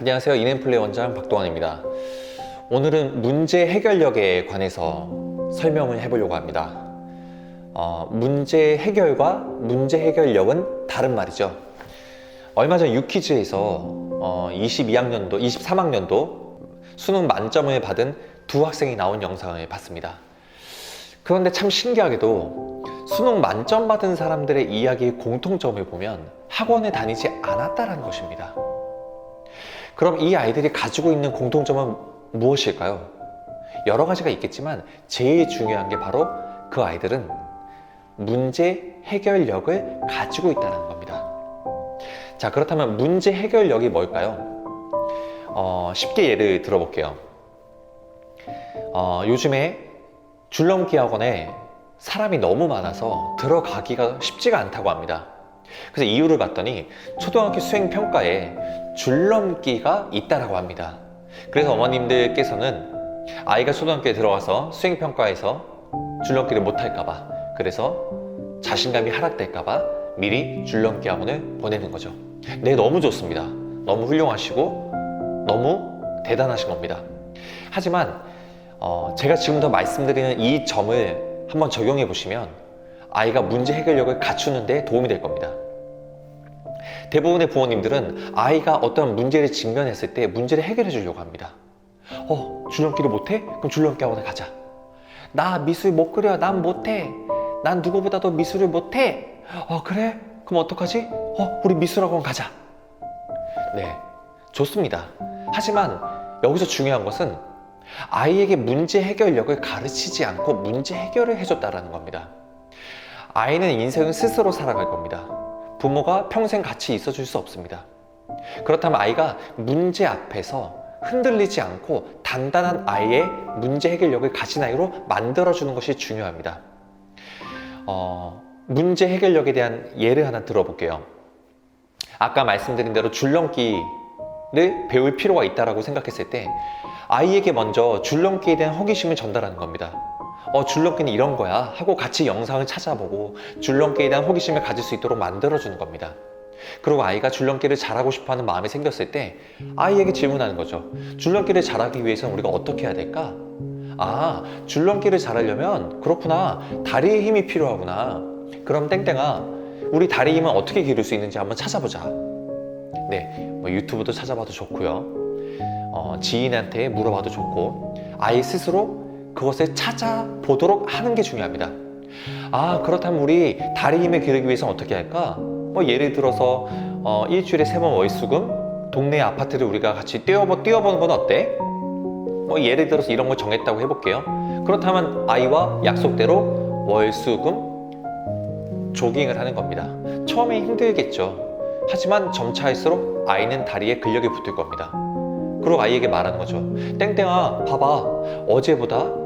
안녕하세요. 인앤플레이 원장 박동환입니다. 오늘은 문제 해결력에 관해서 설명을 해보려고 합니다. 문제 해결과 문제 해결력은 다른 말이죠. 얼마 전 유퀴즈에서 23학년도 수능 만점을 받은 두 학생이 나온 영상을 봤습니다. 그런데 참 신기하게도 수능 만점 받은 사람들의 이야기의 공통점을 보면 학원에 다니지 않았다는 것입니다. 그럼 이 아이들이 가지고 있는 공통점은 무엇일까요? 여러 가지가 있겠지만 제일 중요한 게 바로 그 아이들은 문제 해결력을 가지고 있다는 겁니다. 자, 그렇다면 문제 해결력이 뭘까요? 쉽게 예를 들어볼게요. 요즘에 줄넘기 학원에 사람이 너무 많아서 들어가기가 쉽지가 않다고 합니다. 그래서 이유를 봤더니 초등학교 수행평가에 줄넘기가 있다라고 합니다. 그래서 어머님들께서는 아이가 초등학교에 들어가서 수행평가에서 줄넘기를 못할까봐, 그래서 자신감이 하락될까봐 미리 줄넘기 학원을 보내는 거죠. 네, 너무 좋습니다. 너무 훌륭하시고 너무 대단하신 겁니다. 하지만 제가 지금 더 말씀드리는 이 점을 한번 적용해 보시면 아이가 문제 해결력을 갖추는 데 도움이 될 겁니다. 대부분의 부모님들은 아이가 어떤 문제를 직면했을 때 문제를 해결해 주려고 합니다. 줄넘기를 못해? 그럼 줄넘기 학원에 가자. 나 미술 못 그려. 난 못해. 난 누구보다도 미술을 못해. 그래? 그럼 어떡하지? 우리 미술학원 가자. 네, 좋습니다. 하지만 여기서 중요한 것은 아이에게 문제 해결력을 가르치지 않고 문제 해결을 해줬다는 겁니다. 아이는 인생을 스스로 살아갈 겁니다. 부모가 평생 같이 있어줄 수 없습니다. 그렇다면 아이가 문제 앞에서 흔들리지 않고 단단한 아이의 문제 해결력을 가진 아이로 만들어주는 것이 중요합니다. 문제 해결력에 대한 예를 하나 들어볼게요. 아까 말씀드린 대로 줄넘기를 배울 필요가 있다고 생각했을 때 아이에게 먼저 줄넘기에 대한 호기심을 전달하는 겁니다. 줄넘기는 이런 거야 하고 같이 영상을 찾아보고 줄넘기에 대한 호기심을 가질 수 있도록 만들어주는 겁니다. 그리고 아이가 줄넘기를 잘하고 싶어하는 마음이 생겼을 때 아이에게 질문하는 거죠. 줄넘기를 잘하기 위해서는 우리가 어떻게 해야 될까? 줄넘기를 잘하려면 그렇구나, 다리에 힘이 필요하구나. 그럼 땡땡아, 우리 다리 힘은 어떻게 기를 수 있는지 한번 찾아보자. 네, 유튜브도 찾아봐도 좋고요. 지인한테 물어봐도 좋고, 아이 스스로 그것을 찾아보도록 하는 게 중요합니다. 그렇다면 우리 다리 힘을 기르기 위해서는 어떻게 할까? 예를 들어서 일주일에 3번 월수금, 동네 아파트를 우리가 같이 뛰어보는 건 어때? 예를 들어서 이런 걸 정했다고 해볼게요. 그렇다면 아이와 약속대로 월수금 조깅을 하는 겁니다. 처음에 힘들겠죠. 하지만 점차할수록 아이는 다리에 근력이 붙을 겁니다. 그리고 아이에게 말하는 거죠. 땡땡아, 봐봐. 어제보다,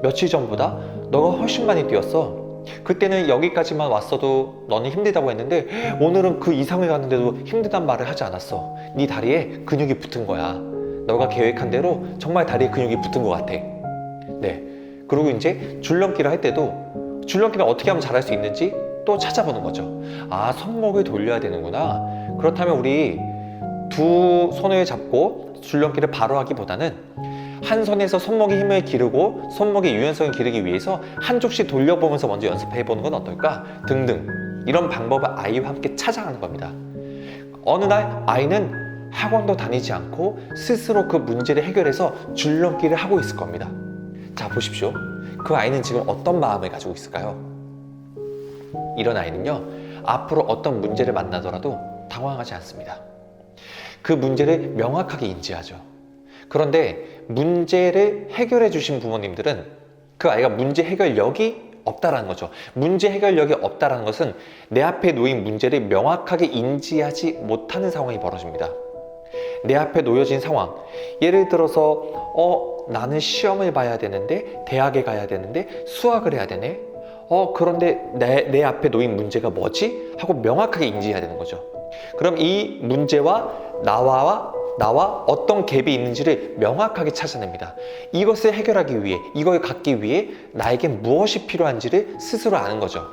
며칠 전보다 너가 훨씬 많이 뛰었어. 그때는 여기까지만 왔어도 너는 힘들다고 했는데 오늘은 그 이상을 갔는데도 힘들단 말을 하지 않았어. 네 다리에 근육이 붙은 거야. 너가 계획한 대로 정말 다리에 근육이 붙은 것 같아. 네. 그리고 이제 줄넘기를 할 때도 줄넘기를 어떻게 하면 잘할 수 있는지 또 찾아보는 거죠. 손목을 돌려야 되는구나. 그렇다면 우리 두 손을 잡고 줄넘기를 바로 하기보다는 한 손에서 손목의 힘을 기르고 손목의 유연성을 기르기 위해서 한쪽씩 돌려보면서 먼저 연습해 보는 건 어떨까? 등등, 이런 방법을 아이와 함께 찾아가는 겁니다. 어느 날 아이는 학원도 다니지 않고 스스로 그 문제를 해결해서 줄넘기를 하고 있을 겁니다. 자, 보십시오. 그 아이는 지금 어떤 마음을 가지고 있을까요? 이런 아이는요, 앞으로 어떤 문제를 만나더라도 당황하지 않습니다. 그 문제를 명확하게 인지하죠. 그런데 문제를 해결해 주신 부모님들은 그 아이가 문제 해결력이 없다라는 거죠. 문제 해결력이 없다라는 것은 내 앞에 놓인 문제를 명확하게 인지하지 못하는 상황이 벌어집니다. 내 앞에 놓여진 상황, 예를 들어서 나는 시험을 봐야 되는데, 대학에 가야 되는데, 수학을 해야 되네. 그런데 내 앞에 놓인 문제가 뭐지? 하고 명확하게 인지해야 되는 거죠. 그럼 이 문제와 나와 어떤 갭이 있는지를 명확하게 찾아냅니다. 이것을 해결하기 위해, 이걸 갖기 위해 나에게 무엇이 필요한지를 스스로 아는 거죠.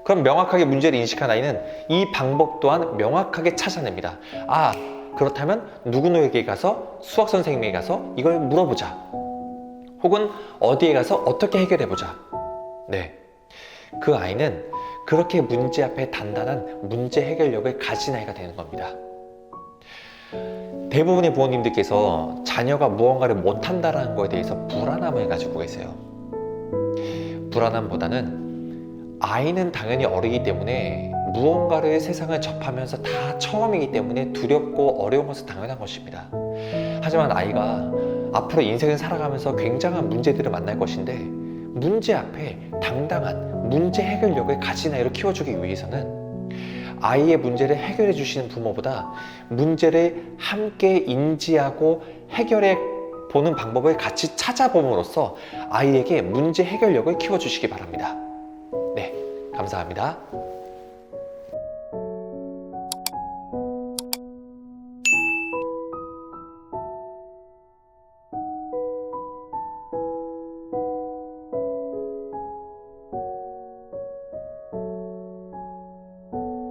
그럼 명확하게 문제를 인식한 아이는 이 방법 또한 명확하게 찾아냅니다. 그렇다면 누구누구에게 가서 수학 선생님에게 가서 이걸 물어보자. 혹은 어디에 가서 어떻게 해결해보자. 네, 그 아이는 그렇게 문제 앞에 단단한 문제 해결력을 가진 아이가 되는 겁니다. 대부분의 부모님들께서 자녀가 무언가를 못한다는 것에 대해서 불안함을 가지고 계세요. 불안함보다는 아이는 당연히 어리기 때문에 무언가를 세상을 접하면서 다 처음이기 때문에 두렵고 어려운 것은 당연한 것입니다. 하지만 아이가 앞으로 인생을 살아가면서 굉장한 문제들을 만날 것인데 문제 앞에 당당한 문제 해결력을 가진 아이로 키워주기 위해서는 아이의 문제를 해결해 주시는 부모보다 문제를 함께 인지하고 해결해 보는 방법을 같이 찾아봄으로써 아이에게 문제 해결력을 키워주시기 바랍니다. 네, 감사합니다.